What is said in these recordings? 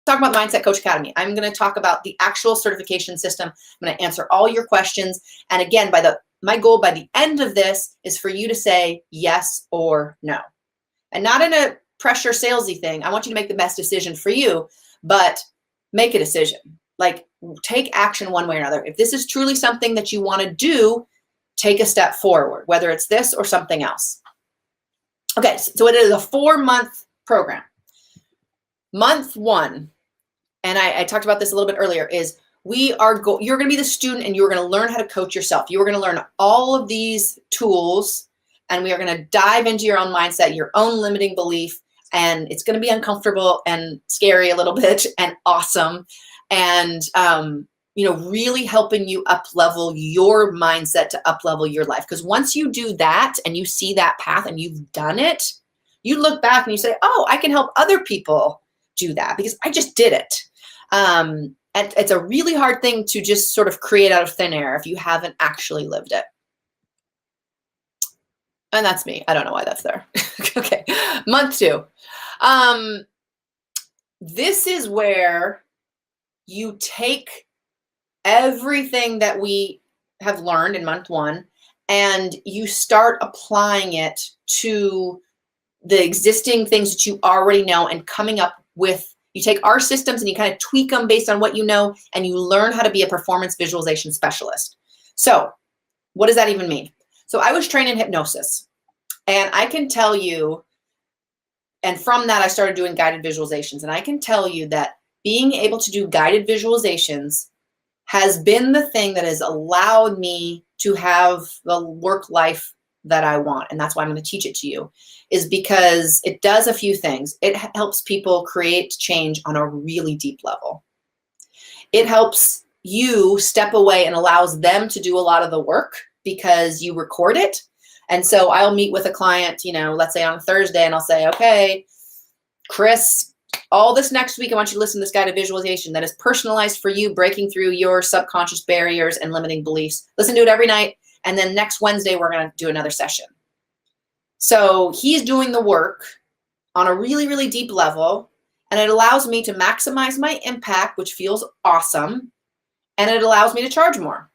talk about the Mindset Coach Academy. I'm going to talk about the actual certification system. I'm going to answer all your questions. And again, my goal by the end of this is for you to say yes or no. And not in a pressure salesy thing. I want you to make the best decision for you, but make a decision. Like, take action one way or another. If this is truly something that you want to do, take a step forward, whether it's this or something else. Okay, so it is a 4-month program. Month 1, and I talked about this a little bit earlier, is you're going to be the student and you're going to learn how to coach yourself. You're going to learn all of these tools, and we are going to dive into your own mindset, your own limiting belief, and it's going to be uncomfortable and scary a little bit and awesome. And, really helping you up-level your mindset to up-level your life. Because once you do that and you see that path and you've done it, you look back and you say, oh, I can help other people do that because I just did it. And it's a really hard thing to just sort of create out of thin air if you haven't actually lived it. And that's me. I don't know why that's there. Okay, month 2. This is where you take everything that we have learned in month 1 and you start applying it to the existing things that you already know and coming up with. You take our systems and you kind of tweak them based on what you know, and you learn how to be a performance visualization specialist. So what does that even mean? So I was trained in hypnosis, and I can tell you, and from that I started doing guided visualizations, and I can tell you that being able to do guided visualizations has been the thing that has allowed me to have the work life that I want. And that's why I'm going to teach it to you, is because it does a few things. It helps people create change on a really deep level. It helps you step away and allows them to do a lot of the work because you record it. And so I'll meet with a client, let's say on Thursday, and I'll say, okay, Chris, all this next week, I want you to listen to this guided visualization that is personalized for you, breaking through your subconscious barriers and limiting beliefs. Listen to it every night. And then next Wednesday, we're going to do another session. So he's doing the work on a really, really deep level, and it allows me to maximize my impact, which feels awesome. And it allows me to charge more,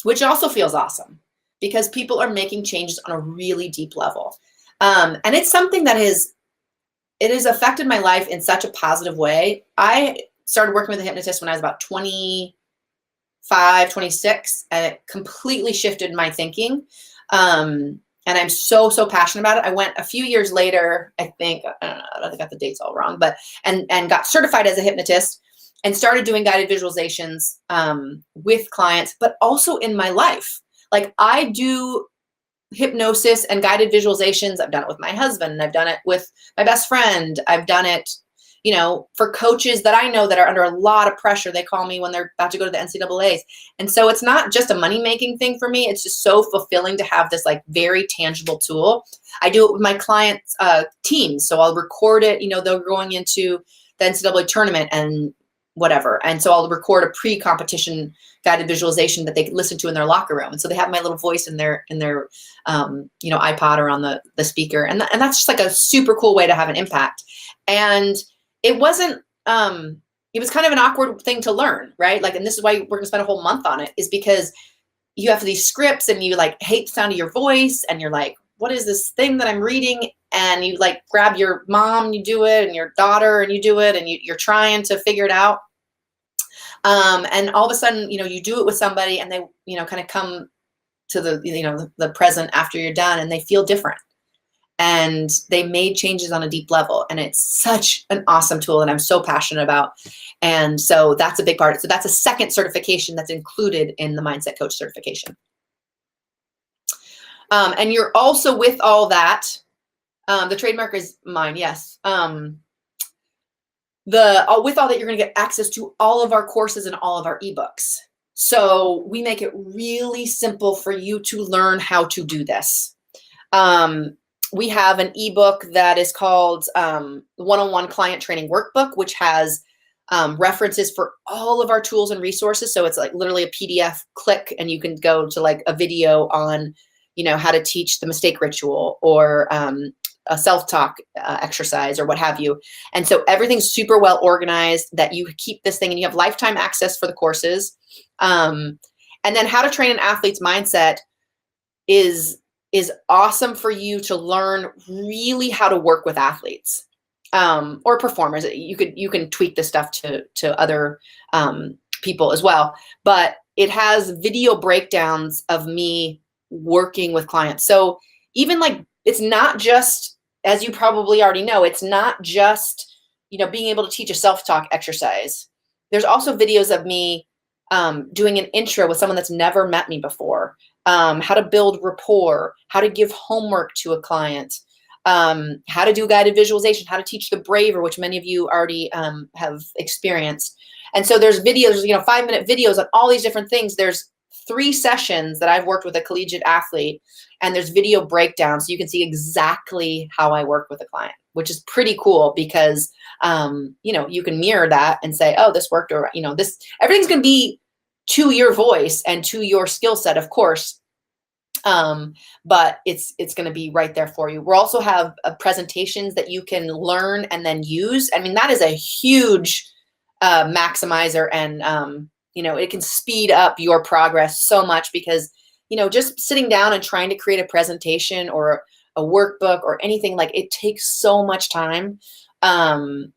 which also feels awesome because people are making changes on a really deep level. And it's something that has affected my life in such a positive way. I started working with a hypnotist when I was about 25, 26, and it completely shifted my thinking. And I'm so, so passionate about it. I went a few years later, I don't know, I got the dates all wrong, but, and got certified as a hypnotist and started doing guided visualizations with clients, but also in my life. Like, I do hypnosis and guided visualizations. I've done it with my husband. I've done it with my best friend. I've done it, for coaches that I know that are under a lot of pressure. They call me when they're about to go to the NCAAs. And so it's not just a money-making thing for me. It's just so fulfilling to have this like very tangible tool. I do it with my clients' teams. So I'll record it, they're going into the NCAA tournament and whatever. And so I'll record a pre-competition guided visualization that they can listen to in their locker room. And so they have my little voice in their iPod or on the speaker. And that's just like a super cool way to have an impact. And it wasn't, it was kind of an awkward thing to learn, right? Like, and this is why we're gonna spend a whole month on it, is because you have these scripts and you like hate the sound of your voice and you're like, what is this thing that I'm reading? And you like grab your mom and you do it, and your daughter and you do it, and you're trying to figure it out. And all of a sudden, you do it with somebody and they, kind of come to the present after you're done, and they feel different. And they made changes on a deep level. And it's such an awesome tool that I'm so passionate about. And so that's a big part. So that's a second certification that's included in the Mindset Coach certification. And you're also, with all that, the trademark is mine, yes. With all that, you're going to get access to all of our courses and all of our ebooks. So we make it really simple for you to learn how to do this. We have an ebook that is called One-on-One Client Training Workbook, which has references for all of our tools and resources. So it's like literally a PDF click, and you can go to like a video on, how to teach the mistake ritual, or a self-talk exercise or what have you. And so everything's super well organized, that you keep this thing and you have lifetime access for the courses. And then how to train an athlete's mindset is awesome for you to learn really how to work with athletes or performers. You can tweak this stuff to other people as well, but it has video breakdowns of me working with clients. So even like, it's not just, as you probably already know, it's not just, being able to teach a self-talk exercise. There's also videos of me doing an intro with someone that's never met me before, how to build rapport, how to give homework to a client, how to do guided visualization, how to teach the braver, which many of you already have experienced. And so there's videos, 5-minute videos on all these different things. There's 3 sessions that I've worked with a collegiate athlete, and there's video breakdowns, so you can see exactly how I work with a client, which is pretty cool because, you can mirror that and say, oh, this worked, or, this, everything's going to be to your voice and to your skill set, of course. But it's going to be right there for you. We'll also have presentations that you can learn and then use. I mean, that is a huge maximizer, and it can speed up your progress so much because just sitting down and trying to create a presentation or a workbook or anything, like, it takes so much time, and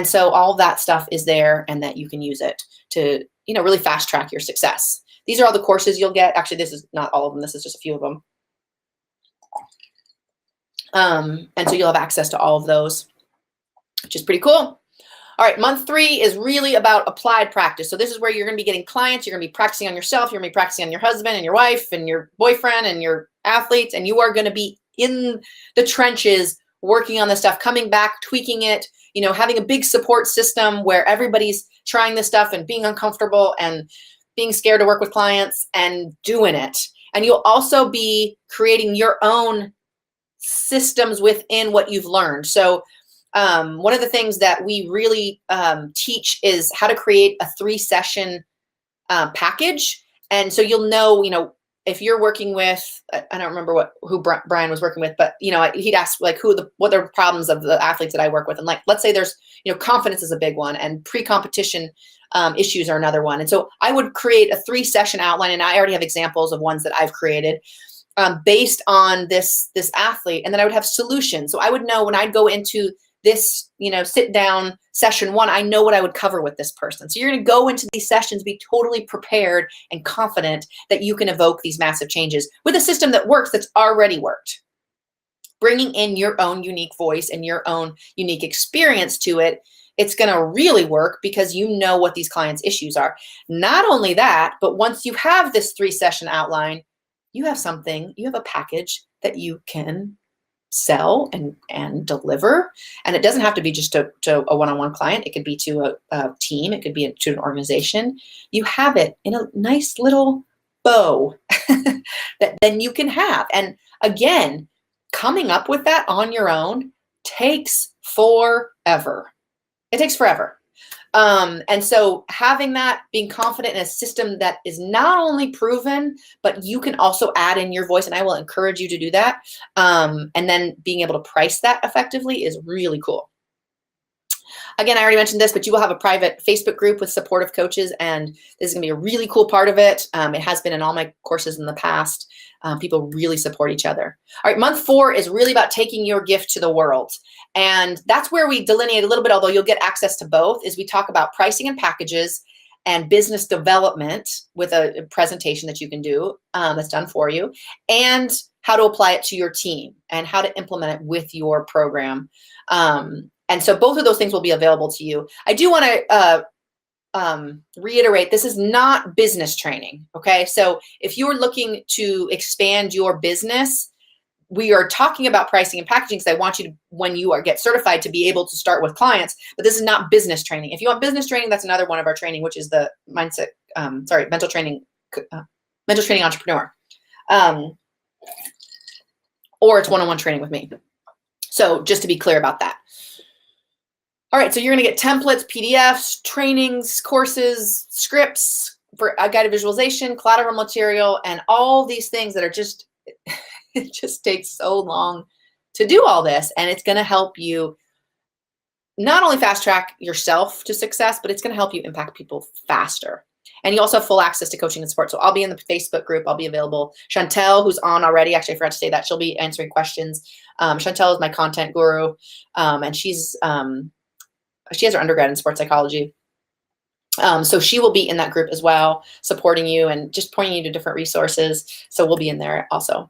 so all that stuff is there, and that you can use it to really fast track your success. These are all the courses you'll get. Actually, this is not all of them, this is just a few of them. And so you'll have access to all of those, which is pretty cool. All right, month 3 is really about applied practice. So this is where you're going to be getting clients. You're going to be practicing on yourself. You're going to be practicing on your husband and your wife and your boyfriend and your athletes. And you are going to be in the trenches working on this stuff, coming back, tweaking it, having a big support system where everybody's trying this stuff and being uncomfortable and being scared to work with clients and doing it. And you'll also be creating your own systems within what you've learned. So one of the things that we really teach is how to create a 3-session package. And so you'll know, if you're working with, I don't remember who Brian was working with, but he'd ask like what are the problems of the athletes that I work with, and like, let's say there's confidence is a big one, and pre-competition issues are another one. And so I would create a 3-session outline, and I already have examples of ones that I've created based on this athlete, and then I would have solutions. So I would know when I'd go into this, sit down session 1, I know what I would cover with this person. So you're going to go into these sessions, be totally prepared and confident that you can evoke these massive changes with a system that works, that's already worked. Bringing in your own unique voice and your own unique experience to it, it's going to really work because you know what these clients' issues are. Not only that, but once you have this 3-session outline, you have a package that you can sell and deliver. And it doesn't have to be just to a one-on-one client. It could be to a team. It could be to an organization. You have it in a nice little bow that then you can have. And again, coming up with that on your own takes forever. It takes forever. And so having that, being confident in a system that is not only proven, but you can also add in your voice, and I will encourage you to do that. And then being able to price that effectively is really cool. Again, I already mentioned this, but you will have a private Facebook group with supportive coaches, and this is going to be a really cool part of it. It has been in all my courses in the past. People really support each other. All right, month 4 is really about taking your gift to the world. And that's where we delineate a little bit, although you'll get access to both, is we talk about pricing and packages and business development with a presentation that you can do that's done for you, and how to apply it to your team and how to implement it with your program. And so both of those things will be available to you. I do want to reiterate, this is not business training, okay? So if you're looking to expand your business, we are talking about pricing and packaging because I want you to, when you get certified, to be able to start with clients, but this is not business training. If you want business training, that's another one of our training, which is the mental training entrepreneur. Or it's one-on-one training with me. So just to be clear about that. All right, so you're going to get templates, PDFs, trainings, courses, scripts for guided visualization, collateral material, and all these things that are just, it just takes so long to do all this. And it's going to help you not only fast track yourself to success, but it's going to help you impact people faster. And you also have full access to coaching and support. So I'll be in the Facebook group. I'll be available. Chantel, who's on already, actually I forgot to say that, she'll be answering questions. Chantel is my content guru, and she has her undergrad in sports psychology. So she will be in that group as well, supporting you and just pointing you to different resources. So we'll be in there also.